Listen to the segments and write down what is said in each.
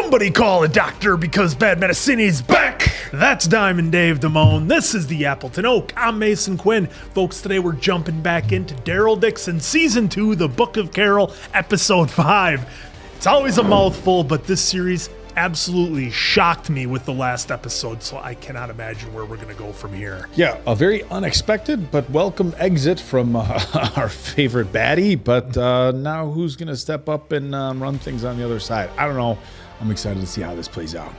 Somebody call a doctor because bad medicine is back. That's Diamond Dave Damone. This is the Appleton Oak. I'm Mason Quinn. Folks, today we're jumping back into Daryl Dixon, Season 2, The Book of Carol, Episode 5. It's always a mouthful, but this series absolutely shocked me with the last episode, so I cannot imagine where we're going to go from here. Yeah, a very unexpected but welcome exit from our favorite baddie, but now who's going to step up and run things on the other side? I don't know. I'm excited to see how this plays out.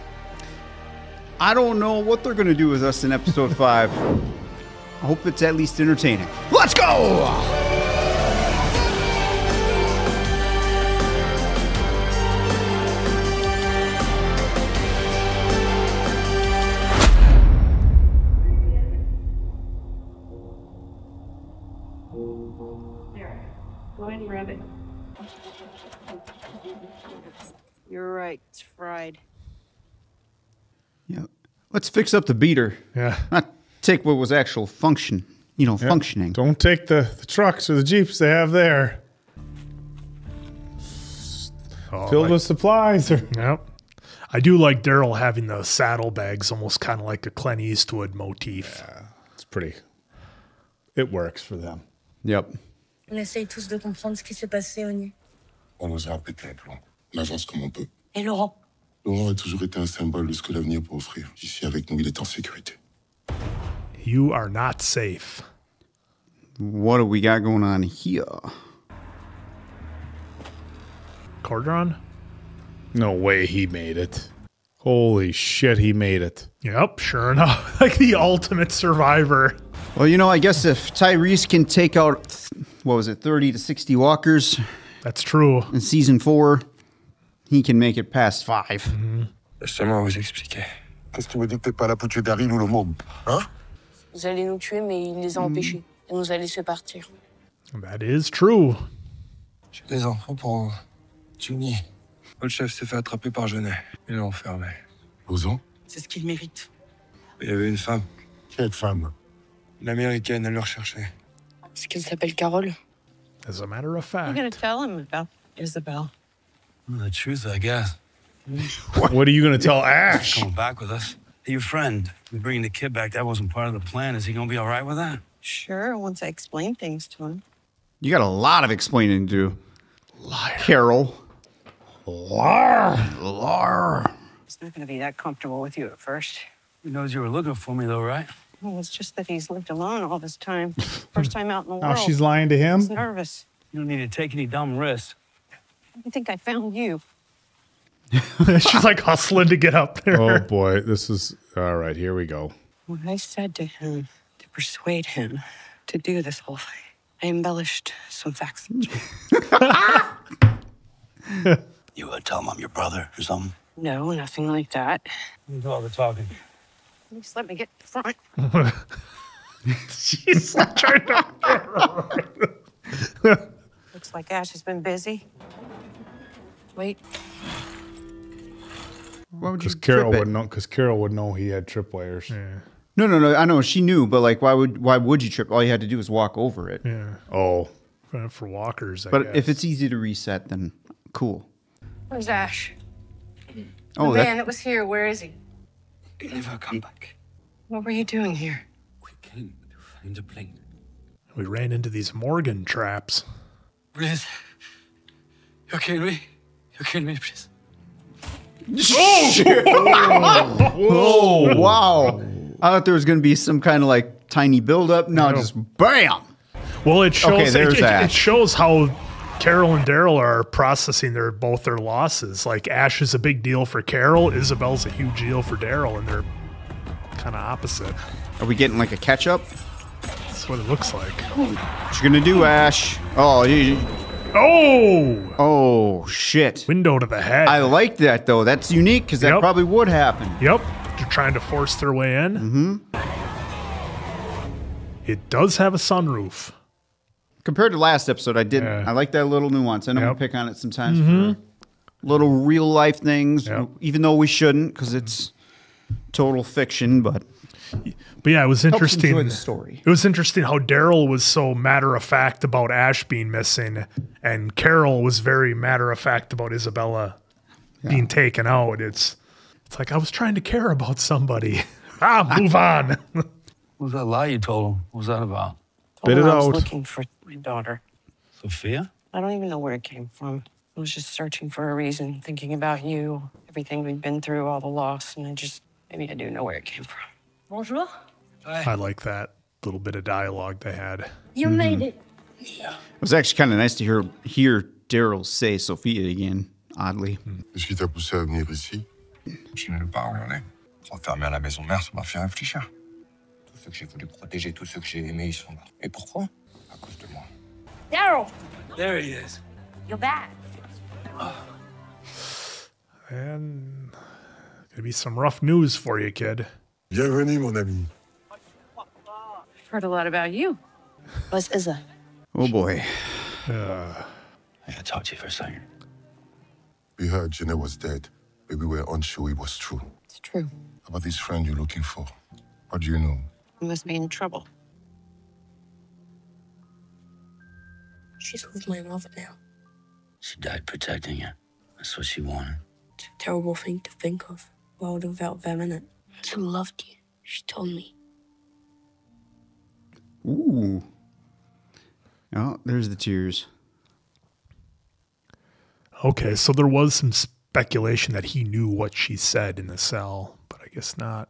I don't know what they're going to do with us in episode 5. I hope it's at least entertaining. Let's go! Go ahead and grab it. You're right, it's fried. Yeah. Let's fix up the beater. Yeah. Not take what was actual function, functioning. Don't take the trucks or the Jeeps they have there. Fill the supplies. Yep. I do like Daryl having the saddlebags, almost kind of like a Clint Eastwood motif. Yeah, it's pretty. It works for them. Yep. On essaye tous de comprendre ce qui s'est passé, Oni. On osera peut-être, on avance comme on peut. Et Laurent? Laurent a toujours été un symbole de ce que l'avenir peut offrir. Ici, avec nous, il est en sécurité. You are not safe. What do we got going on here? Cordron? No way he made it. Holy shit, he made it. Yep, sure enough. Like the ultimate survivor. Well, I guess if Tyrese can take out, 30 to 60 walkers. That's true. In season 4, he can make it past 5. Laissez-moi vous expliquer. Qu'est-ce qui me dit que t'es pas là pour tuer Daryl ou le môme? Hein? Vous allez nous tuer, mais il les a empêchés. Et nous a laissé partir. That is true. J'ai des enfants pour Juni. Le chef s'est fait attraper par Genet. Ils l'ont enfermé. Losang? C'est ce qu'il mérite. Il y avait une femme. Quelle femme? Une américaine, elle le recherchait. Est-ce qu'elle s'appelle Carole? As a matter of You're fact. gonna tell him about Isabel. The truth, I guess. What are you going to tell Ash? Coming back with us. Hey, your friend, bringing the kid back, that wasn't part of the plan. Is he going to be all right with that? Sure, once I explain things to him. You got a lot of explaining to do. Liar. Carol. He's not gonna be that comfortable with you at first. He knows you were looking for me, though, right? Well, it's just that he's lived alone all this time. First time out in the Now world. she's lying to him? He's nervous. You don't need to take any dumb risks. I think I found you. She's like hustling to get up there. Oh boy, this is all right. Here we go. When I said to him to persuade him to do this whole thing, I embellished some facts. You tell him I'm your brother or something? No, nothing like that. You do all the talking. At least let me get to the front. She's like trying to. Looks like Ash has been busy. Wait. Why would you Because Carol trip it? would know. Because Carol would know he had tripwires. Yeah. No. I know she knew, but like, why would you trip? All you had to do was walk over it. Yeah. Oh, For walkers, I But guess. if it's easy to reset, then cool. Where's Ash? Oh, The man that was here, where is he? He never come back. What were you doing here? We came to find a plane. We ran into these Morgan traps. Please. You're kidding me? You're kidding me, please. Oh, wow. I thought there was going to be some kind of like tiny buildup. No, just bam. Well, it shows. Okay, there's it Ash. shows how Carol and Daryl are processing both their losses. Like Ash is a big deal for Carol, Isabel's a huge deal for Daryl, and they're kind of opposite. Are we getting like a catch up? That's what it looks like. What you gonna do, Ash? Oh, shit. Window to the head. I like that though. That's unique because that probably would happen. Yep. They're trying to force their way in. It does have a sunroof. Compared to last episode, I did. Yeah. I like that little nuance. I know we pick on it sometimes for little real life things, even though we shouldn't because it's total fiction. But yeah, it was interesting. Enjoy the story. It was interesting how Daryl was so matter of fact about Ash being missing, and Carol was very matter of fact about Isabella being taken out. It's like, I was trying to care about somebody. Move on. What was that lie you told him? What was that about? Spit it I was out. looking for my daughter. Sophia? I don't even know where it came from. I was just searching for a reason, thinking about you, everything we've been through, all the loss, and maybe I do know where it came from. Bonjour. I like that little bit of dialogue they had. You made it. It was actually kind of nice to hear Daryl say Sophia again, oddly. Qu'est-ce qui t'a poussé à venir ici? Je n'ai pas regardé. S'enfermer à la maison mère, ça m'a fait réfléchir. Tous ceux que j'ai voulu protéger, tous ceux que j'ai aimés, ils sont là. Et pourquoi? À cause de moi. Daryl, There he is. you're back. And gonna be some rough news for you, kid. Bienvenue, mon ami. I've heard a lot about you. What's Izza? Oh boy. I gotta talk to you for a second. We heard Genet was dead, but we were unsure it was true. It's true. About this friend you're looking for. What do you know? You must be in trouble. She's with my mother now. She died protecting you. That's what she wanted. It's a terrible thing to think of. A world without them in it. She loved you. She told me. Ooh. Oh, there's the tears. Okay, so there was some speculation that he knew what she said in the cell, but I guess not.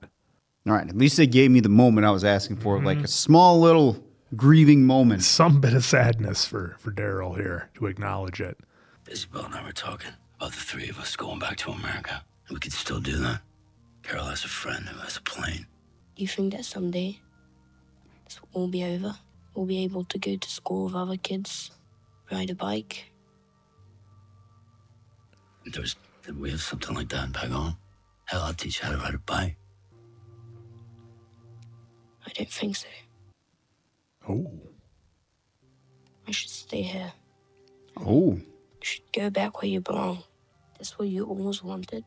All right, at least they gave me the moment I was asking for, like a small little grieving moment. Some bit of sadness for Daryl here to acknowledge it. Isabel and I were talking about the three of us going back to America. We could still do that. Carol has a friend who has a plane. You think that someday this will all be over? We'll be able to go to school with other kids, ride a bike? Did we have something like that back home? Hell, I'll teach you how to ride a bike. I don't think so. Oh. I should stay here. Oh. You should go back where you belong. That's what you always wanted.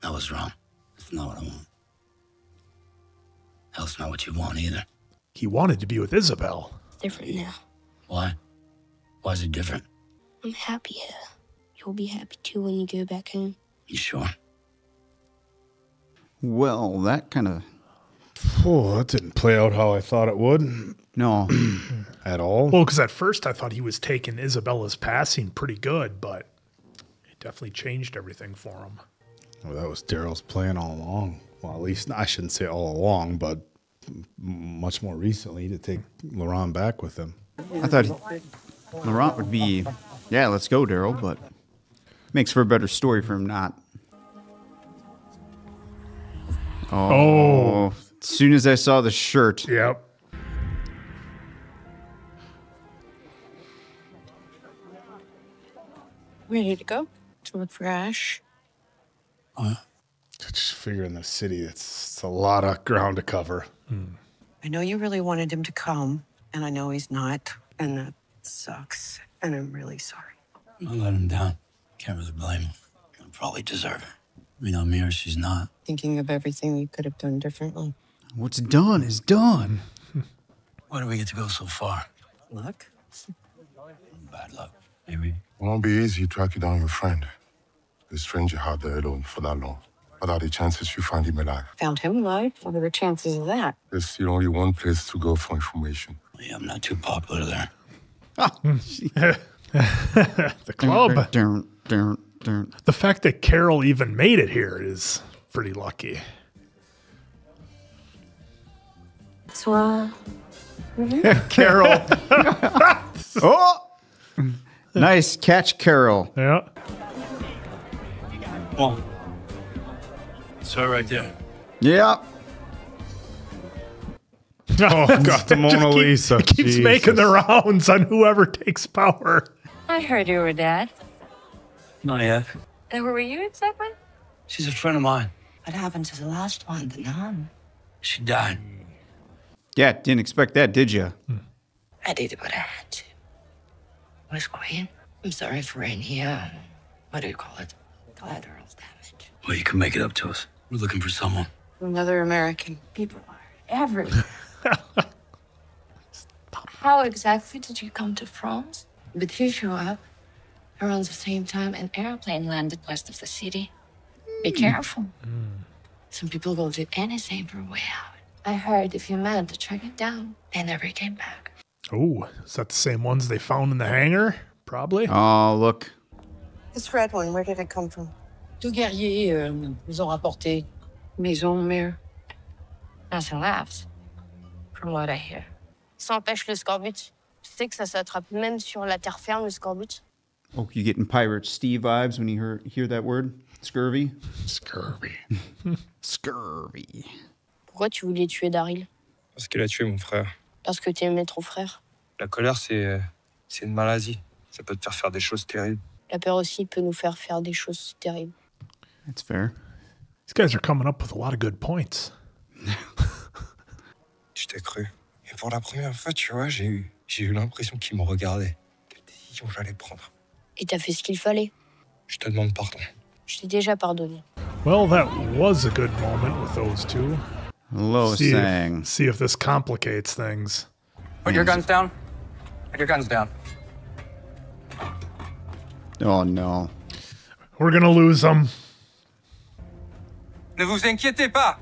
I was wrong. That's not what I want. Hell's not what you want either. He wanted to be with Isabel. It's different now. Why? Why is it different? I'm happy here. You'll be happy too when you go back home. You sure? Well, that kind of... Oh, that didn't play out how I thought it would. No. At all. Well, because at first I thought he was taking Isabella's passing pretty good, but it definitely changed everything for him. Well, that was Daryl's plan all along. Well, at least I shouldn't say all along, but much more recently to take Laurent back with him. I thought Laurent would be, yeah, let's go, Daryl, but makes for a better story for him not. Oh. As soon as I saw the shirt. Yep. Ready to go? To look for Ash? Just figure in the city, it's a lot of ground to cover. I know you really wanted him to come, and I know he's not, and that sucks, and I'm really sorry. I let him down. Can't really blame him. I probably deserve it. I mean, I'm here, she's not. Thinking of everything we could have done differently. What's done is done. Why do we get to go so far? Luck? Bad luck, maybe. It won't be easy tracking down your friend. The stranger had there alone for that long. What are the chances you find him alive? Found him alive? What are the chances of that? There's still only one place to go for information. Yeah, I'm not too popular there. The club. The fact that Carol even made it here is pretty lucky. So, Carol. Oh! Nice catch, Carol. Yeah. Oh. It's her right there. Yeah. Oh, got the Mona Lisa. It keeps making the rounds on whoever takes power. I heard you were dead. Not yet. And where were you exactly? She's a friend of mine. What happened to the last one, the nun? She died. Yeah, didn't expect that, did you? I did what I had to. Where's Queen? I'm sorry for any, what do you call it? Collateral damage. Well, you can make it up to us. We're looking for someone. Another American. People are everywhere. how exactly did you come to France? But you show up. Around the same time, an airplane landed west of the city. Be careful. Some people will do anything for a way out. I heard if you managed to track it down, they never came back. Oh, is that the same ones they found in the hangar? Probably. Oh, look. This red one, where did it come from? Deux guerriers nous ont rapporté. Maison mère. Nothing left, from what I hear. Ça empêche le scorbut. Tu sais que ça s'attrape même sur la terre ferme, le scorbut? Oh, you getting Pirate Steve vibes when you hear that word? Scurvy? Scurvy. Scurvy. Pourquoi tu voulais tuer Daryl? Parce qu'elle a tué mon frère. Parce que tu aimais ton frère. La colère, c'est une maladie. Ça peut te faire des choses terribles. La peur aussi peut nous faire des choses terribles. That's fair. These guys are coming up with a lot of good points. Je t'ai cru. Et pour la première fois, tu vois, j'ai eu l'impression qu'ils me regardaient. Quelle décision j'allais prendre. Et t'as fait ce qu'il fallait. Je te demande pardon. Je t'ai déjà pardonné. Well, that was a good moment with those two. Losang. See if this complicates things. Put your guns down. Put your guns down. Oh, no. We're gonna lose them. Ne vous inquiétez pas.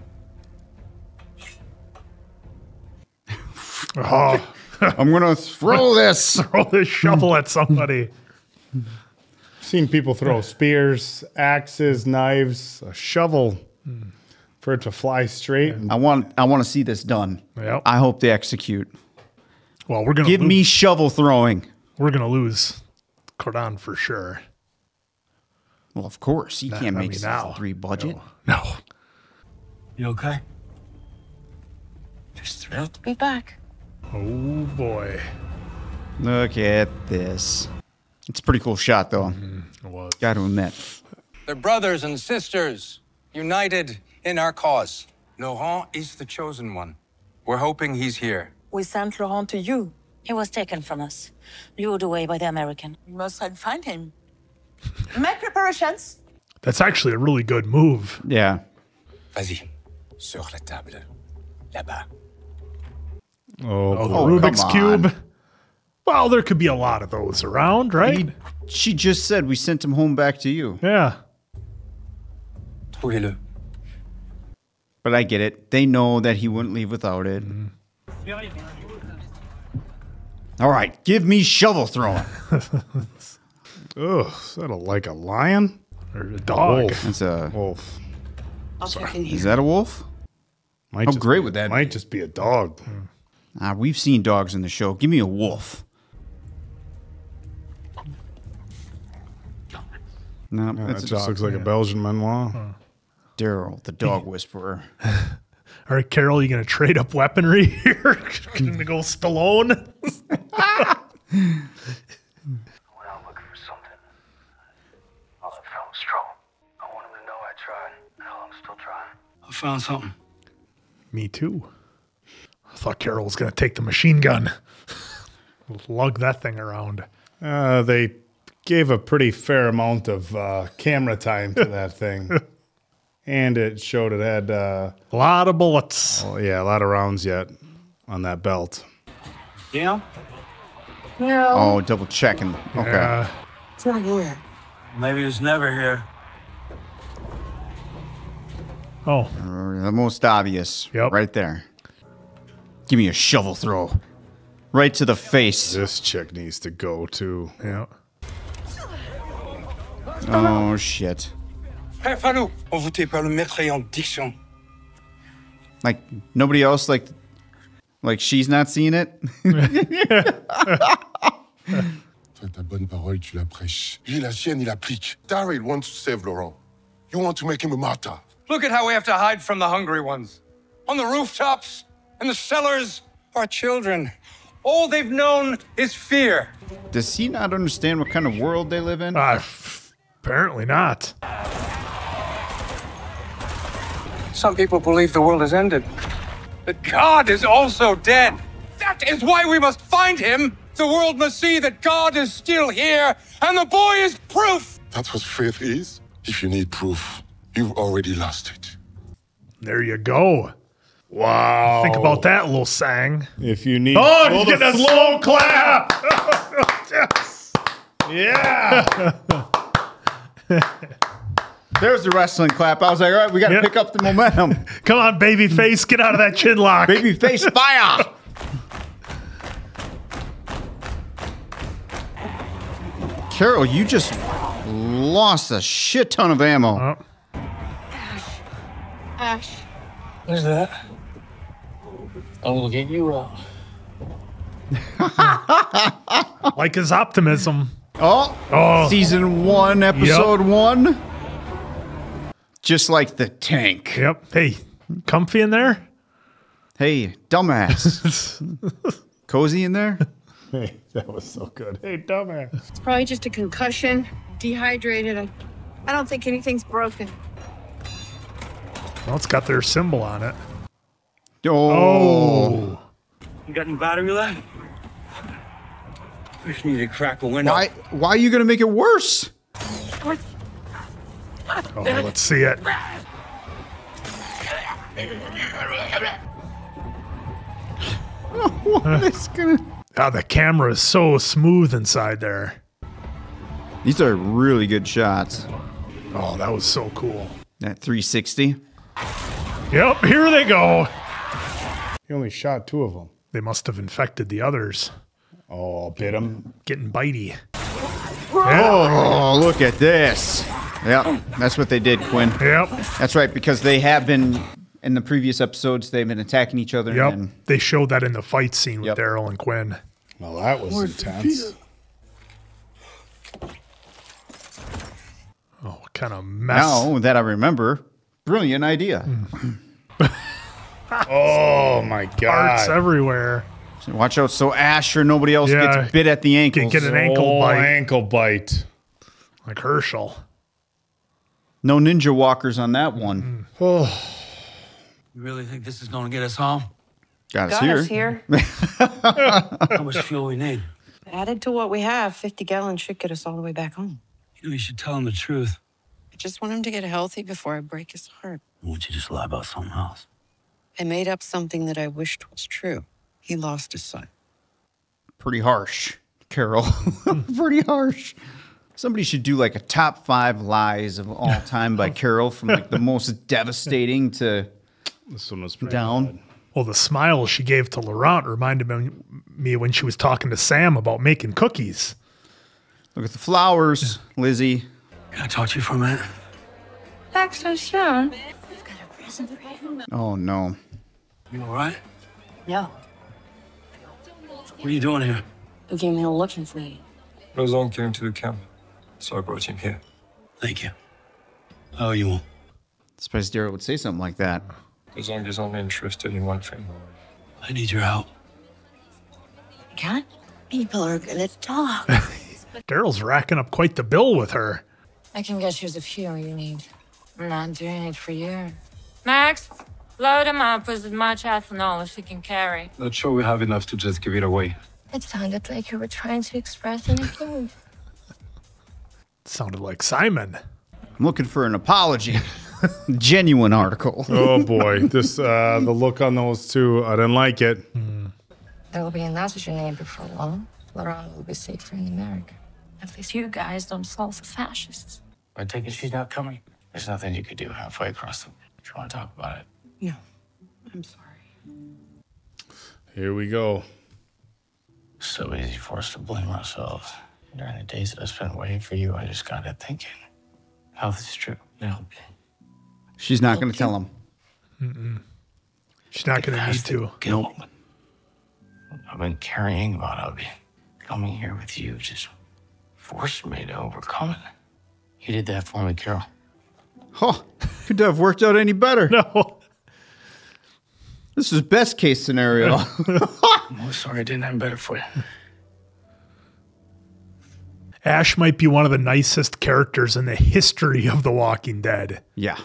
Oh, I'm gonna throw this. throw this shovel at somebody. Seen people throw spears, axes, knives, a shovel for it to fly straight. I want to see this done. Yep. I hope they execute. Well, we're gonna Give me shovel throwing. We're gonna lose Cordon for sure. Well, of course. He can't make now. season 3 budget. No. You okay? Just thrilled to be back. Oh boy. Look at this. It's a pretty cool shot, though. It was. Got to admit. They're brothers and sisters, united in our cause. Laurent is the chosen one. We're hoping he's here. We sent Laurent to you. He was taken from us, lured away by the American. You must find him. Make preparations. That's actually a really good move. Yeah. Vas-y, sur la table, là-bas. Oh, the Oh, Rubik's come Cube. on. Well, there could be a lot of those around, right? She just said we sent him home back to you. Yeah. Trouvez-le. But I get it. They know that he wouldn't leave without it. All right, give me shovel throwing. Ugh, is that like a lion? Or a dog. Wolf. That's a Wolf. I'll check in here. Is that a wolf? Might How just great be- would that Might be? just be a dog. We've seen dogs in the show. Give me a wolf. No, That that's just a dog. looks like a Belgian Manoir. Daryl, the dog whisperer. All right, Carol, you gonna trade up weaponry here? Gonna go Stallone? When I'm looking for something, I felt strong. I want him to know I tried. Hell, I'm still trying. I found something. Me too. I thought Carol was gonna take the machine gun. Lug that thing around. They gave a pretty fair amount of camera time to that thing. And it showed it had, A lot of bullets. a lot of rounds yet on that belt. Yeah? No, Oh, double checking. Okay. Yeah. it's not here. Maybe he was never here. Oh, The most obvious. Yep. Right there. Give me a shovel throw. Right to the face. This chick needs to go too. yeah. Oh, shit. Hey, Fallou, envoûté par le mécréant Dixon. Like, nobody else, like she's not seeing it? Toi, ta bonne parole, tu la prêches. Lui, la sienne, il applique. Daryl wants to save Laurent. You want to make him a martyr. Look at how we have to hide from the hungry ones. On the rooftops, in the cellars, our children. All they've known is fear. Does he not understand what kind of world they live in? Apparently not. Some people believe the world has ended. But God is also dead. That is why we must find him. The world must see that God is still here, and the boy is proof. That's what faith is. If you need proof, you've already lost it. There you go. Wow. Think about that, Losang. If you need... Oh, he's getting a slow clap. Yes. Yeah. There's the wrestling clap. I was like, all right, we got to pick up the momentum. Come on, baby face, get out of that chin lock. Baby face, fire! Carol, you just lost a shit ton of ammo. Ash. What is that? I'm gonna get you out. Like his optimism. Oh, season 1, episode 1. Just like the tank. Yep. Hey, comfy in there? Hey, dumbass. Cozy in there? Hey, that was so good. Hey, dumbass. It's probably just a concussion. Dehydrated. I don't think anything's broken. Well, it's got their symbol on it. Oh. You got any battery left? We just need to crack a window. Why are you going to make it worse? Oh, let's see it. What is gonna... Oh, the camera is so smooth inside there. These are really good shots. Oh, that was so cool. That 360. Yep, here they go. He only shot 2 of them. They must have infected the others. Oh, bit him. Getting bitey. Oh, look at this. Yep, that's what they did, Quinn. Yep. That's right, because they have been, in the previous episodes, they've been attacking each other. Yep, And they showed that in the fight scene with Daryl and Quinn. Well, that was intense. Oh, what kind of mess. Now that I remember, brilliant idea. Oh, my God. Parts everywhere. So watch out so Ash or nobody else gets bit at the ankles. Get an ankle bite. Ankle bite. Like Herschel. No ninja walkers on that one. You really think this is gonna get us home? Got us here. How much fuel we need? Added to what we have, 50 gallons should get us all the way back home. You know, you should tell him the truth. I just want him to get healthy before I break his heart. Why don't you just lie about something else? I made up something that I wished was true. He lost his son. Pretty harsh, Carol. Pretty harsh. Somebody should do like a top 5 lies of all time by Carol, from like the most devastating to this one was pretty down. bad. Well, the smile she gave to Laurent reminded me when she was talking to Sam about making cookies. Look at the flowers, Lizzie. Can I talk to you for a minute? Back so soon. Oh, no. You all right? No. What are you doing here? Who came here looking for you? Losang came to the camp, so I brought him here. Thank you. How are you? Surprised Daryl would say something like that. Losang is only interested in one thing. I need your help. Cat? People are gonna talk. Daryl's racking up quite the bill with her. I can get you the fuel you need. I'm not doing it for you. Max, load him up with as much ethanol as he can carry. Not sure we have enough to just give it away. It sounded like you were trying to express anything. Sounded like Simon. I'm looking for an apology. Genuine article. Oh, boy. This, the look on those 2, I didn't like it. There will be another Genet before long. Laurent will be safer in America. At least you guys don't solve the fascists. I take it she's not coming. There's nothing you could do halfway across them. If you want to talk about it. No, I'm sorry. Here we go. So easy for us to blame ourselves. During the days that I spent waiting for you, I just got it thinking. Health is true. Now, She's not going to tell him. She's not going to need to. Guilt I've been carrying about I'll be coming here with you just forced me to overcome it. You did that for me, Carol. Oh, could have worked out any better. No. This is best case scenario. I'm sorry I didn't have better for you. Ash might be one of the nicest characters in the history of The Walking Dead. Yeah.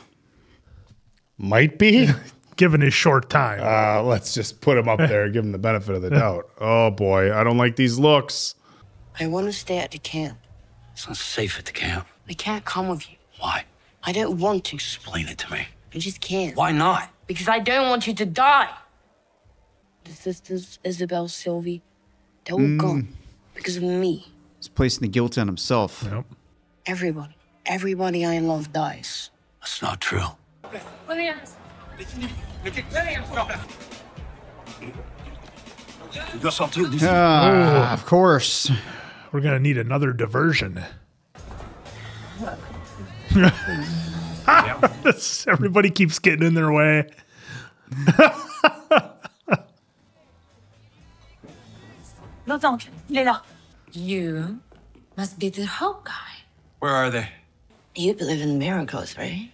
Might be. Given his short time. Let's just put him up there, give him the benefit of the doubt. Oh, boy. I don't like these looks. I want to stay at the camp. It's not safe at the camp. I can't come with you. Why? I don't want to. Explain it to me. I just can't. Why not? Because I don't want you to die. The sisters, Isabel, Sylvie, they're all gone because of me. He's placing the guilt on himself. Yep. Everybody I love dies. That's not true. Of course. We're gonna need another diversion. Everybody keeps getting in their way. Losang, il est là. You must be the Hulk guy. Where are they? You believe in miracles, right?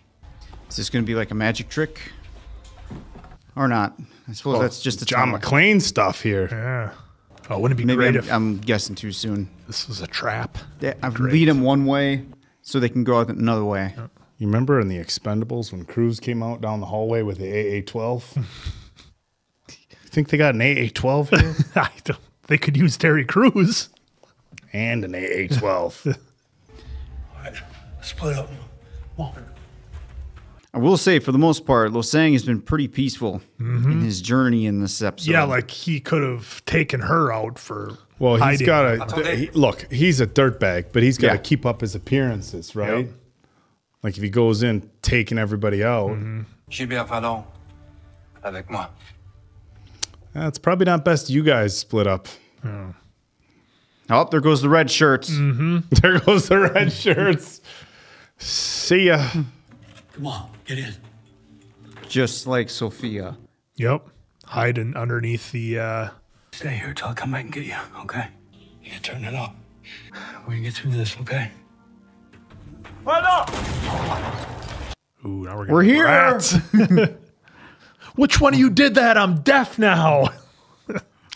Is this going to be like a magic trick? Or not? I suppose that's just the John McClane stuff here. Yeah. Oh, wouldn't it be Maybe great if I'm guessing too soon. this was a trap? Yeah, I've lead them one way so they can go out another way. You remember in the Expendables when Cruz came out down the hallway with the AA-12? You think they got an AA-12 here? I don't. They could use Terry Crews. And an AA-12. Split up. Come on. I will say, for the most part, Losang has been pretty peaceful in his journey in this episode. Yeah, like he could have taken her out for Well, he's hiding. got to look. He's a dirtbag, but he's got to Yeah. keep up his appearances, right? Yep. Like if he goes in taking everybody out, J'ai bien Fallou. Avec moi. it's probably not best you guys split up. Oh, there goes the red shirts. There goes the red shirts. See ya. Come on, get in. Just like Sophia. Yep. Hiding underneath the. Stay here till I come back and get you, okay? You can turn it up. We're gonna get through this, okay? Ooh, now We're here. Rats. Which one of you did that? I'm deaf now.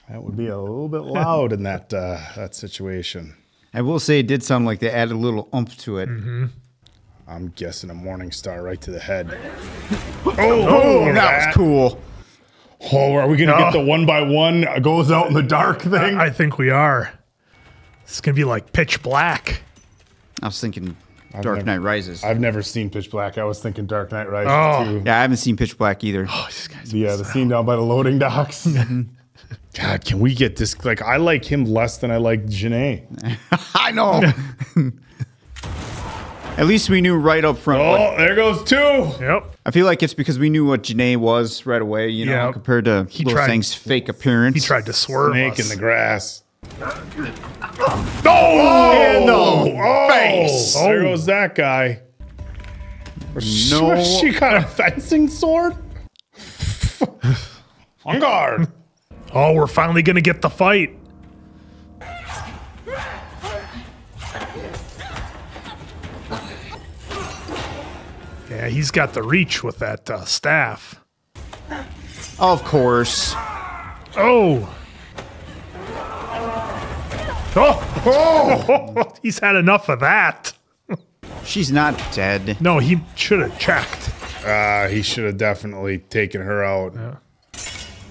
That would be a little bit loud in that that situation. I will say it did sound like they added a little oomph to it. I'm guessing a morning star right to the head. Oh, that was cool. Oh, are we gonna get the 1x1 goes out in the dark thing? I think we are. It's gonna be like pitch black. I was thinking Dark Knight Rises. I've never seen Pitch Black. I was thinking Dark Knight Rises too. Yeah, I haven't seen Pitch Black either. Oh, these guys. Yeah, the scene down by the loading docks. God, can we get this? Like, I like him less than I like Genet. I know. At least we knew right up front. Oh, there goes two. Yep. I feel like it's because we knew what Genet was right away, you know, Yep. compared to Losang's fake appearance. He tried to swerve Snake us. in the grass. in the face. Oh, there goes that guy. No. She got a fencing sword? On guard. Oh, we're finally gonna get the fight. Yeah, he's got the reach with that staff. Of course. Oh. Oh. He's had enough of that. She's not dead. No, he should have checked. He should have definitely taken her out.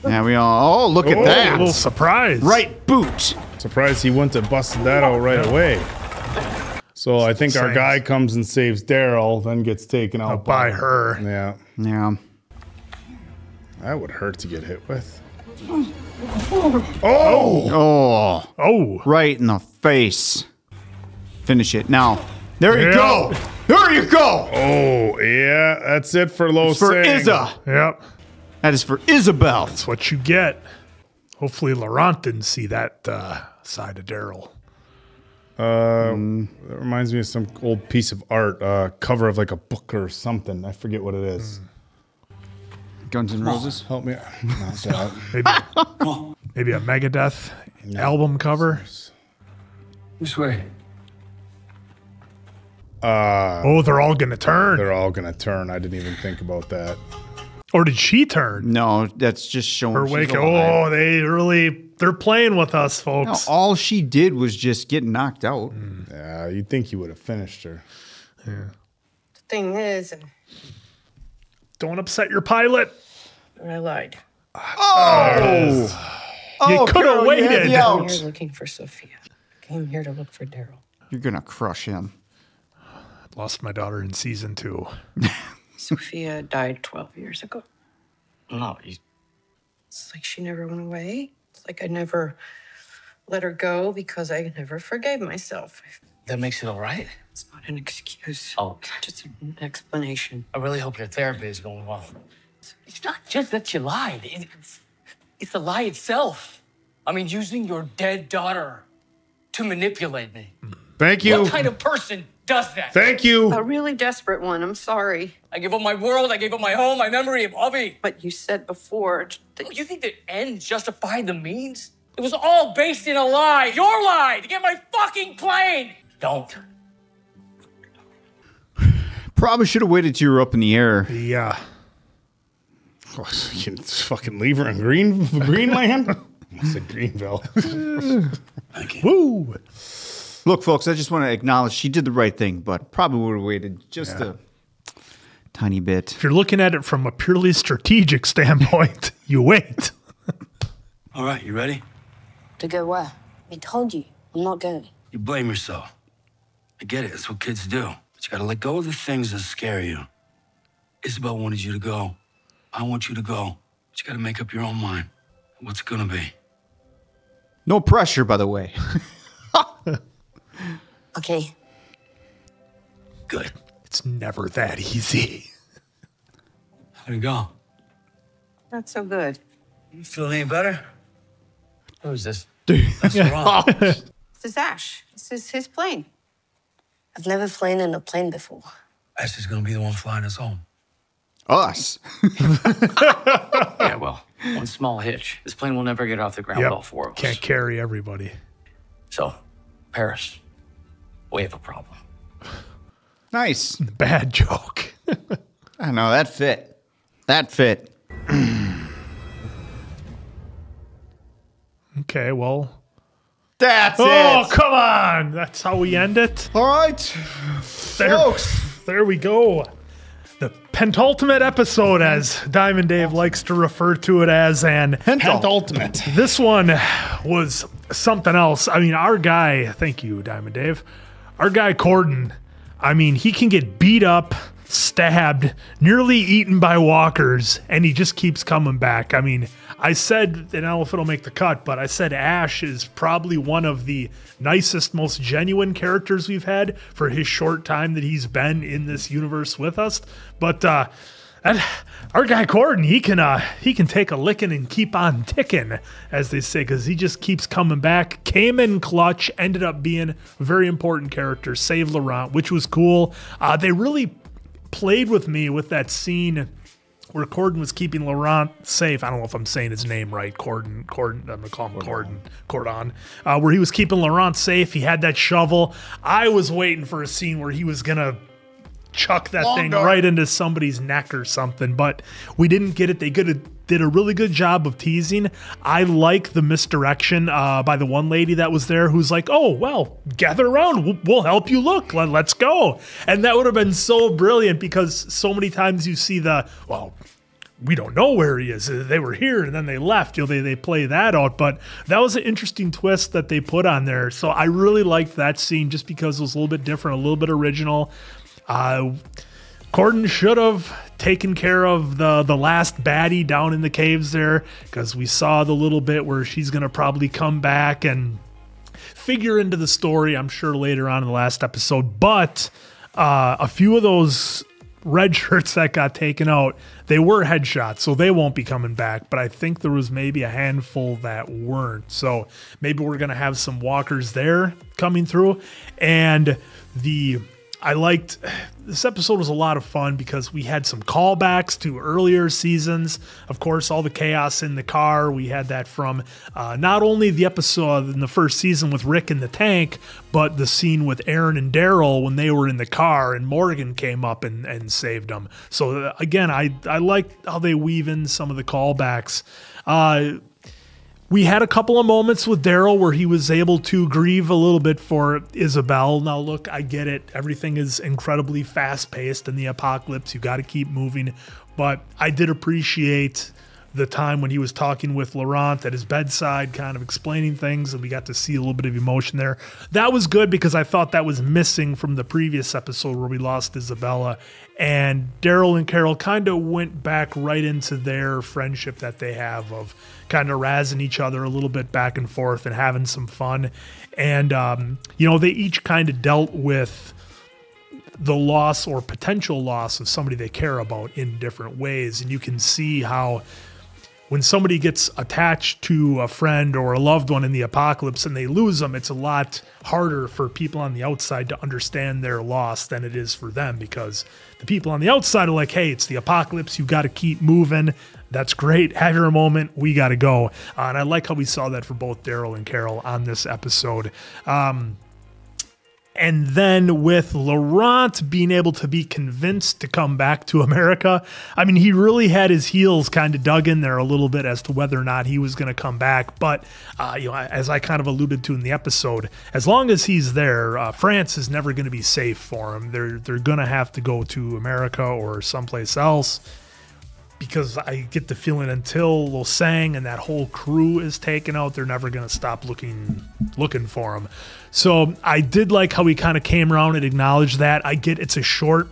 Yeah, we all. Oh, look at A that. little surprise. Right boot. Surprised he wouldn't have busted that out right away. So I think our guy comes and saves Daryl, then gets taken out by her. Yeah. Yeah. That would hurt to get hit with. Oh. Right in the face. Finish it now. There you go. There you go. Oh, yeah. That's it for Losang. It's for Izza. Yep. That is for Isabel. That's what you get. Hopefully Laurent didn't see that side of Daryl. That reminds me of some old piece of art, cover of like a book or something. I forget what it is. Guns N' Roses. Help me. Not that. Maybe a Megadeth album cover. This way. Oh, they're all gonna turn. They're all gonna turn. I didn't even think about that. Or did she turn? No, that's just showing Her she's wake. alive. Oh, they're playing with us, No, folks. all she did was just get knocked out. Yeah, you'd think you would have finished her. The thing is, Don't upset your pilot. I lied. You could have Carol, you had waited. the I'm out. here looking for Sophia. I came here to look for Daryl. You're gonna crush him. Lost my daughter in season 2. Sophia died 12 years ago. No, It's like she never went away. It's like I never let her go because I never forgave myself. That makes it all right? It's not an excuse. Oh, Just an explanation. I really hope your therapy is going well. It's not just that you lied. It's the lie itself. I mean, using your dead daughter to manipulate me. Thank you. What kind of person does that? Thank you. A really desperate one. I'm sorry. I gave up my world. I gave up my home, my memory of Bobby. But you said before that You think the ends justify the means? It was all based in a lie. Your lie to get my fucking plane. Don't. Probably should have waited till you were up in the air. Yeah. You can fucking leave her in Greenland? I said Greenville. Thank you. Woo! Look, folks, I just want to acknowledge she did the right thing, but probably would have waited just a tiny bit. If you're looking at it from a purely strategic standpoint, you wait. All right, you ready? To go where? I told you, I'm not going. You blame yourself. I get it. That's what kids do. But you gotta let go of the things that scare you. Isabel wanted you to go. I want you to go. But you gotta make up your own mind. What's it gonna be? No pressure, by the way. Okay. Good. It's never that easy. How'd it go? not so good. You feel any better? Who is this? That's Laurent. This is Ash. This is his plane. I've never flown in a plane before. Ash is gonna be the one flying us home. Us? Yeah, well, one small hitch. This plane will never get off the ground with all four of us. Can't carry everybody. So, Paris, we have a problem. Nice. Bad joke. I know, that fit. That fit. Okay, well. That's it. Oh, come on. That's how we end it. All right. Folks. There we go. The pentultimate episode, as Diamond Dave likes to refer to it as, and Pentultimate. this one was something else. I mean, our guy, thank you, Diamond Dave, our guy Corden, I mean, he can get beat up, stabbed, nearly eaten by walkers, and he just keeps coming back. I mean, I said, and I don't know if it'll make the cut, but I said Ash is probably one of the nicest, most genuine characters we've had for his short time that he's been in this universe with us. But our guy Corden, he can take a licking and keep on ticking, as they say, because he just keeps coming back. Came in clutch, ended up being a very important character, saved Laurent, which was cool. They really played with me with that scene where Corden was keeping Laurent safe. I don't know if I'm saying his name right. Corden, I'm going to call him Cordon. Where he was keeping Laurent safe. He had that shovel. I was waiting for a scene where he was going to chuck that thing right into somebody's neck or something, but we didn't get it. They did a really good job of teasing. I like the misdirection by the one lady that was there who's like, oh, well, gather around. We'll help you look. Let's go. And that would have been so brilliant because so many times you see well, we don't know where he is. They were here and then they left. They play that out. But that was an interesting twist that they put on there. So I really liked that scene just because it was a little bit different, a little bit original. Corden should have taken care of the last baddie down in the caves there, because we saw the little bit where she's going to probably come back and figure into the story, I'm sure, later on in the last episode. But a few of those red shirts that got taken out, they were headshots, so they won't be coming back. But I think there was maybe a handful that weren't. So maybe we're going to have some walkers there coming through. And I liked this episode. Was a lot of fun because we had some callbacks to earlier seasons. Of course, all the chaos in the car. We had that from not only the episode in the first season with Rick in the tank, but the scene with Aaron and Daryl when they were in the car and Morgan came up and saved them. So again, I liked how they weave in some of the callbacks. We had a couple of moments with Daryl where he was able to grieve a little bit for Isabel. Now, look, I get it. Everything is incredibly fast-paced in the apocalypse. You got to keep moving. But I did appreciate the time when he was talking with Laurent at his bedside, kind of explaining things, and we got to see a little bit of emotion there. That was good because I thought that was missing from the previous episode where we lost Isabella. And Daryl and Carol kind of went back right into their friendship that they have of kind of razzing each other a little bit back and forth and having some fun. And, they each kind of dealt with the loss or potential loss of somebody they care about in different ways. And you can see how when somebody gets attached to a friend or a loved one in the apocalypse and they lose them, it's a lot harder for people on the outside to understand their loss than it is for them, because the people on the outside are like, hey, it's the apocalypse. You got to keep moving. That's great. Have your moment. We got to go. And I like how we saw that for both Daryl and Carol on this episode. And then with Laurent being able to be convinced to come back to America, I mean, he really had his heels kind of dug in there a little bit as to whether or not he was going to come back. But, as I kind of alluded to in the episode, as long as he's there, France is never going to be safe for him. They're going to have to go to America or someplace else, because I get the feeling until Losang and that whole crew is taken out, they're never going to stop looking for him. So I did like how he kind of came around and acknowledged that. I get it's a short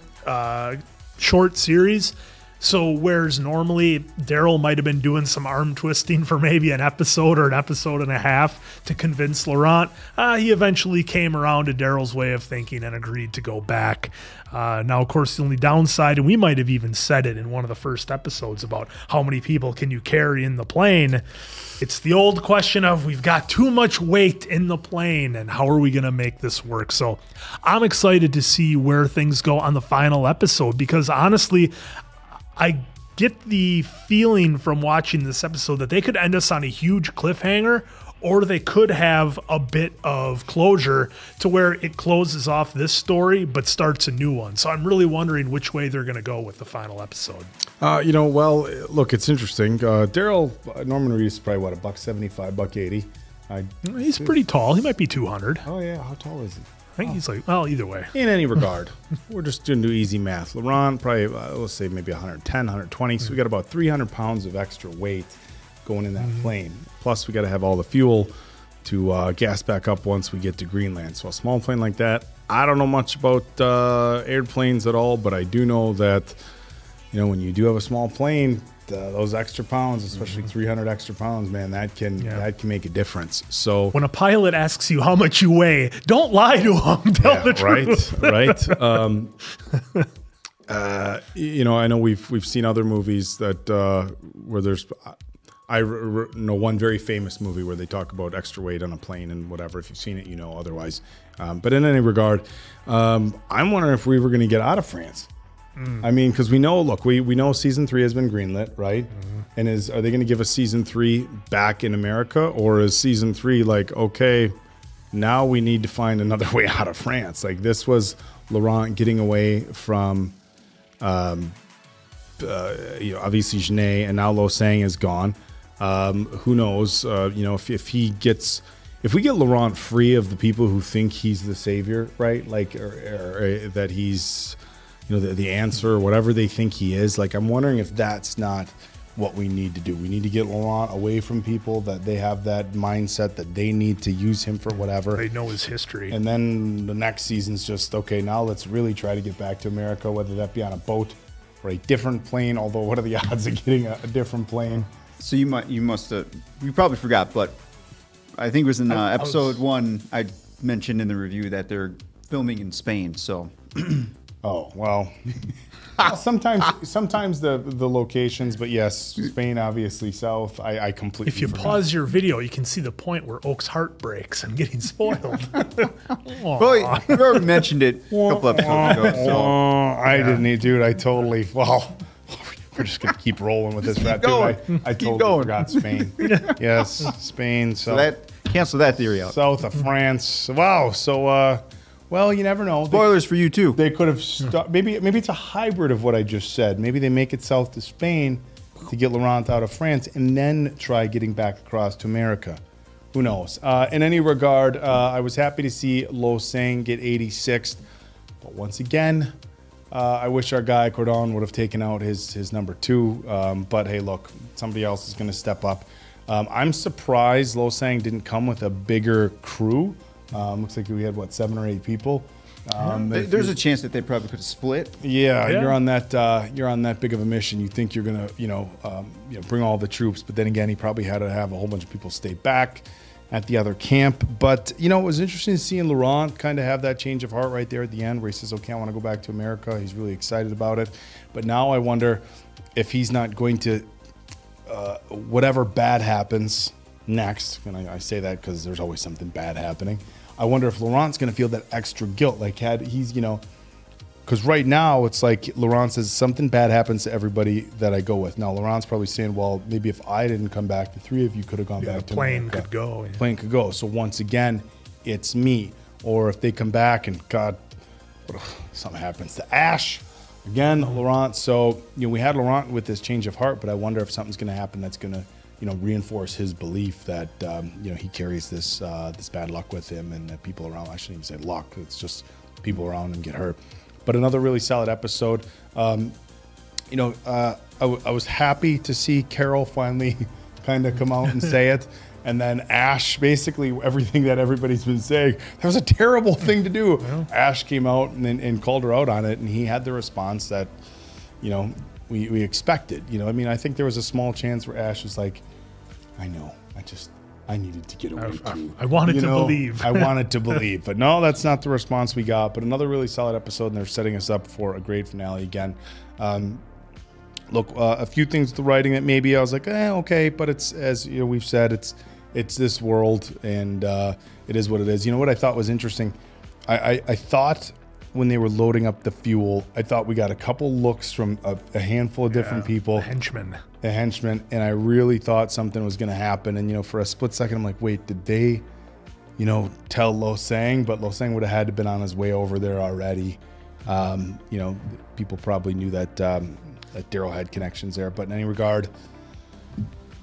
series. So whereas normally Daryl might have been doing some arm twisting for maybe an episode or an episode and a half to convince Laurent, he eventually came around to Daryl's way of thinking and agreed to go back. Now, of course, the only downside, and we might have even said it in one of the first episodes about how many people can you carry in the plane. It's the old question of we've got too much weight in the plane and how are we going to make this work? So I'm excited to see where things go on the final episode, because honestly, I get the feeling from watching this episode that they could end us on a huge cliffhanger, or they could have a bit of closure to where it closes off this story but starts a new one. So I'm really wondering which way they're going to go with the final episode. Well, look, it's interesting. Daryl, Norman Reedus is probably, $175, $180. He's pretty tall. He might be 200. Oh, yeah. How tall is he? I think he's like, well, either way. In any regard, we're just going to do easy math. Laurent, probably, let's say maybe 110, 120. So we got about 300 pounds of extra weight going in that plane. Plus, we got to have all the fuel to gas back up once we get to Greenland. So a small plane like that, I don't know much about airplanes at all, but I do know that, when you do have a small plane, those extra pounds, especially 300 extra pounds, man, that can make a difference. So when a pilot asks you how much you weigh, don't lie to them. Tell the truth. Right. I know we've seen other movies that where there's. I know one very famous movie where they talk about extra weight on a plane and whatever. If you've seen it, otherwise. But in any regard, I'm wondering if we were going to get out of France. I mean, because we know season 3 has been greenlit, right? And are they going to give us season 3 back in America, or is season 3 like, okay, now we need to find another way out of France? Like, this was Laurent getting away from, obviously Genet, and now Losang is gone. Who knows? If we get Laurent free of the people who think he's the savior, right? Like, or that he's, the answer, or whatever they think he is. Like, I'm wondering if that's not what we need to do. We need to get Laurent away from people that they have that mindset that they need to use him for whatever. They know his history. And then the next season's just, okay, now let's really try to get back to America, whether that be on a boat or a different plane. Although, what are the odds of getting a different plane? So you probably forgot, but I think it was in episode 1, I mentioned in the review that they're filming in Spain, so. Oh, well, sometimes the locations, but yes, Spain, obviously south. I completely If you forgot. pause your video, you can see the point where Oak's heart breaks and getting spoiled. Well, you already mentioned it a couple episodes ago. So. I didn't need to. We're just going to keep rolling with this rap. I totally forgot Spain. Yes, Spain. So cancel that theory out. South of France. Wow. So, well, you never know. Spoilers for you, too. They could have maybe it's a hybrid of what I just said. Maybe they make it south to Spain to get Laurent out of France and then try getting back across to America. Who knows? In any regard, I was happy to see Losang get 86th. But once again, I wish our guy Cordon would have taken out his number 2. But hey, look, somebody else is going to step up. I'm surprised Losang didn't come with a bigger crew. Looks like we had, what, 7 or 8 people. There's a chance that they probably could have split. Yeah, you're on that big of a mission. You think you're gonna, bring all the troops, but then again, he probably had to have a whole bunch of people stay back at the other camp. But it was interesting seeing Laurent kind of have that change of heart right there at the end, where he says, "Okay, I want to go back to America." He's really excited about it. But now I wonder if he's not going to, whatever bad happens next. And I say that because there's always something bad happening. I wonder if Laurent's going to feel that extra guilt, like because right now it's like Laurent says something bad happens to everybody that I go with. Now Laurent's probably saying, well, maybe if I didn't come back, the 3 of you could have gone back to plane America. could go. Yeah. Plane could go. So once again, it's me. Or if they come back and God, something happens to Ash again, Laurent. So we had Laurent with this change of heart, but I wonder if something's going to happen that's going to reinforce his belief that he carries this bad luck with him, and that people around, I shouldn't even say luck, it's just people around him get hurt. But another really solid episode. I was happy to see Carol finally kind of come out and say it, and then Ash, basically everything that everybody's been saying, that was a terrible thing to do. Yeah. Ash came out and called her out on it, and he had the response that we expected. I think there was a small chance where Ash was like, I know, I needed to get away too. I wanted to believe. I wanted to believe. But no, that's not the response we got. But another really solid episode, and they're setting us up for a great finale again. Look, a few things with the writing that maybe I was like, okay, but it's, as we've said, it's this world, and it is what it is. What I thought was interesting? I thought when they were loading up the fuel, I thought we got a couple looks from a handful of different people. The henchmen, and I really thought something was going to happen. And, for a split second, I'm like, wait, did they, tell Losang? But Losang would have had to been on his way over there already. People probably knew that Daryl had connections there. But in any regard,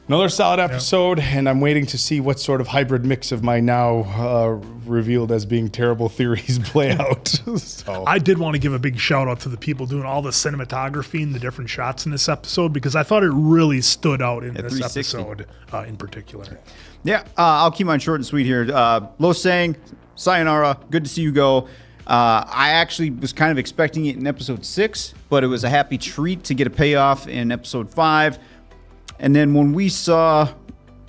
another solid episode, and I'm waiting to see what sort of hybrid mix of my now revealed as being terrible theories play out. So. I did want to give a big shout out to the people doing all the cinematography and the different shots in this episode, because I thought it really stood out in this episode in particular. Yeah, I'll keep mine short and sweet here. Losang, sayonara, good to see you go. I actually was kind of expecting it in episode 6, but it was a happy treat to get a payoff in episode 5. And then when we saw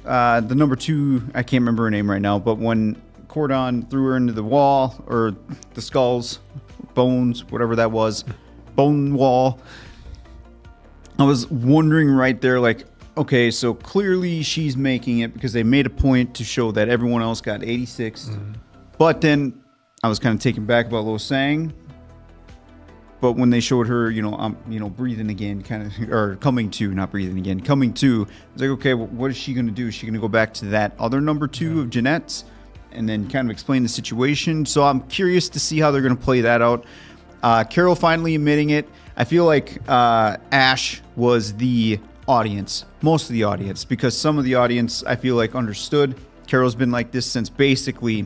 the number 2, I can't remember her name right now, but when Cordon threw her into the wall, or the skulls, bones, whatever that was, bone wall, I was wondering right there, like, okay, so clearly she's making it because they made a point to show that everyone else got 86. Mm-hmm. But then I was kind of taken back about Losang. But when they showed her, breathing again, or coming to, not breathing again, coming to, I was like, okay, well, what is she going to do? Is she going to go back to that other number 2 of Genet's and then kind of explain the situation? So I'm curious to see how they're going to play that out. Carol finally admitting it. I feel like Ash was the audience, most of the audience, because some of the audience I feel like understood. Carol's been like this since basically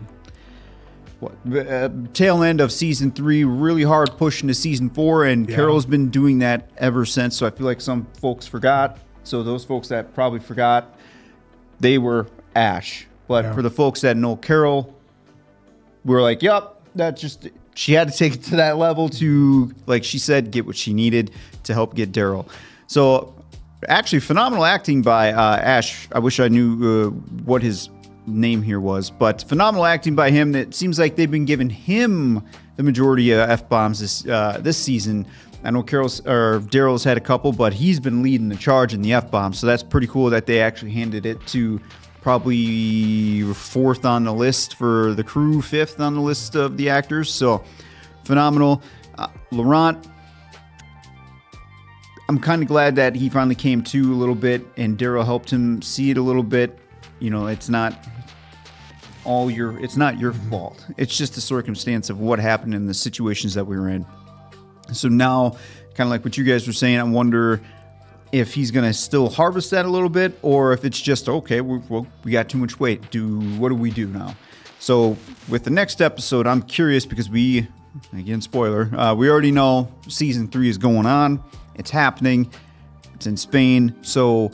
tail end of season 3, really hard push into season 4, and Carol's been doing that ever since. So I feel like some folks forgot. So those folks that probably forgot, they were Ash. But for the folks that know Carol, we're like, yep, that just, she had to take it to that level to, like she said, get what she needed to help get Daryl. So actually phenomenal acting by Ash. I wish I knew what his name here was, but phenomenal acting by him. That seems like they've been giving him the majority of F-bombs this season. I know Daryl's had a couple, but he's been leading the charge in the F-bombs, so that's pretty cool that they actually handed it to probably 4th on the list for the crew, 5th on the list of the actors. So phenomenal. Laurent, I'm kind of glad that he finally came to a little bit, and Daryl helped him see it a little bit. It's not your fault. It's just a circumstance of what happened in the situations that we were in. So now, kind of like what you guys were saying, I wonder if he's going to still harvest that a little bit, or if it's just, okay, we got too much weight. What do we do now? So with the next episode, I'm curious because we again, spoiler. We already know season 3 is going on. It's happening. It's in Spain. So,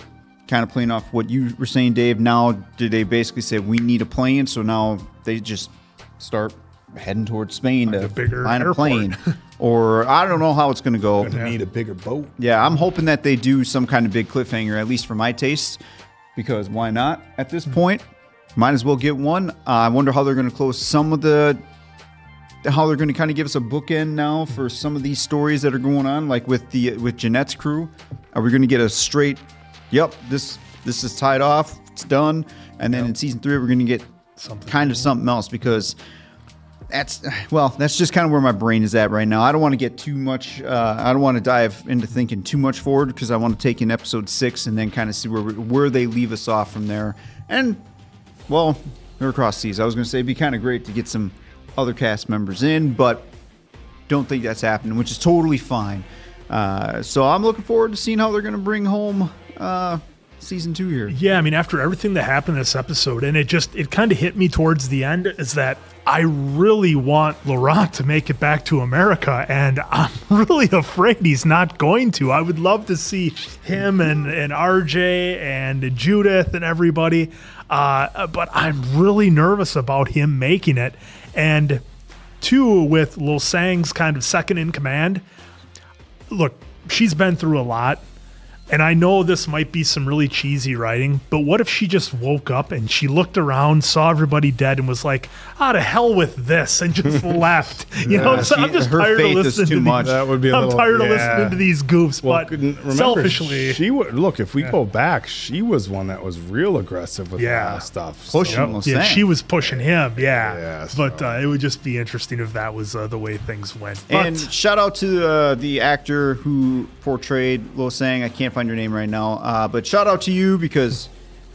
kind of playing off what you were saying, Dave. Now, do they basically say we need a plane? So now they just start heading towards Spain to find a plane. Or I don't know how it's going to go. Gonna need a bigger boat. Yeah, I'm hoping that they do some kind of big cliffhanger, at least for my taste, because why not at this point? Might as well get one. I wonder how they're going to close some of how they're going to kind of give us a bookend now for some of these stories that are going on, like with Genet's crew. Are we going to get a straight, yep, this is tied off, it's done, and then in season 3 we're going to get something else, because that's just kind of where my brain is at right now. I don't want to get too much. I don't want to dive into thinking too much forward, because I want to take in episode 6 and then kind of see where they leave us off from there. And well, we're across seas. I was going to say it'd be kind of great to get some other cast members in, but don't think that's happening, which is totally fine. So I'm looking forward to seeing how they're going to bring home season 2 here. Yeah, I mean, after everything that happened in this episode, and it kind of hit me towards the end, is that I really want Laurent to make it back to America, and I'm really afraid he's not going to. I would love to see him and RJ and Judith and everybody, but I'm really nervous about him making it. And 2, with Losang's kind of second in command, look, she's been through a lot. And I know this might be some really cheesy writing, but what if she just woke up and she looked around, saw everybody dead, and was like, to hell with this, and just left? You know, so I'm just tired of listening to these. That would be I'm tired of listening to these goofs, but remember, selfishly. She would, look, if we go back, she was one that was real aggressive with a lot of stuff. Pushing she was pushing him, but it would just be interesting if that was the way things went. And shout out to the actor who portrayed Losang. I can't find your name right now, but shout out to you, because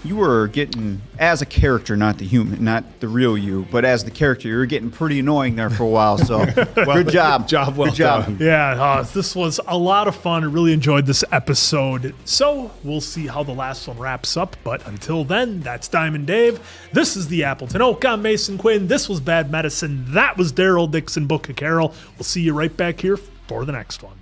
you were getting, as a character, not the human, not the real you, but as the character, you were getting pretty annoying there for a while. So good job. Well done. Yeah, this was a lot of fun. I really enjoyed this episode. So we'll see how the last one wraps up. But until then, that's Diamond Dave. This is the Appleton Oak. I'm Mason Quinn. This was Bad Medicine. That was Daryl Dixon, Book of Carol. We'll see you right back here for the next one.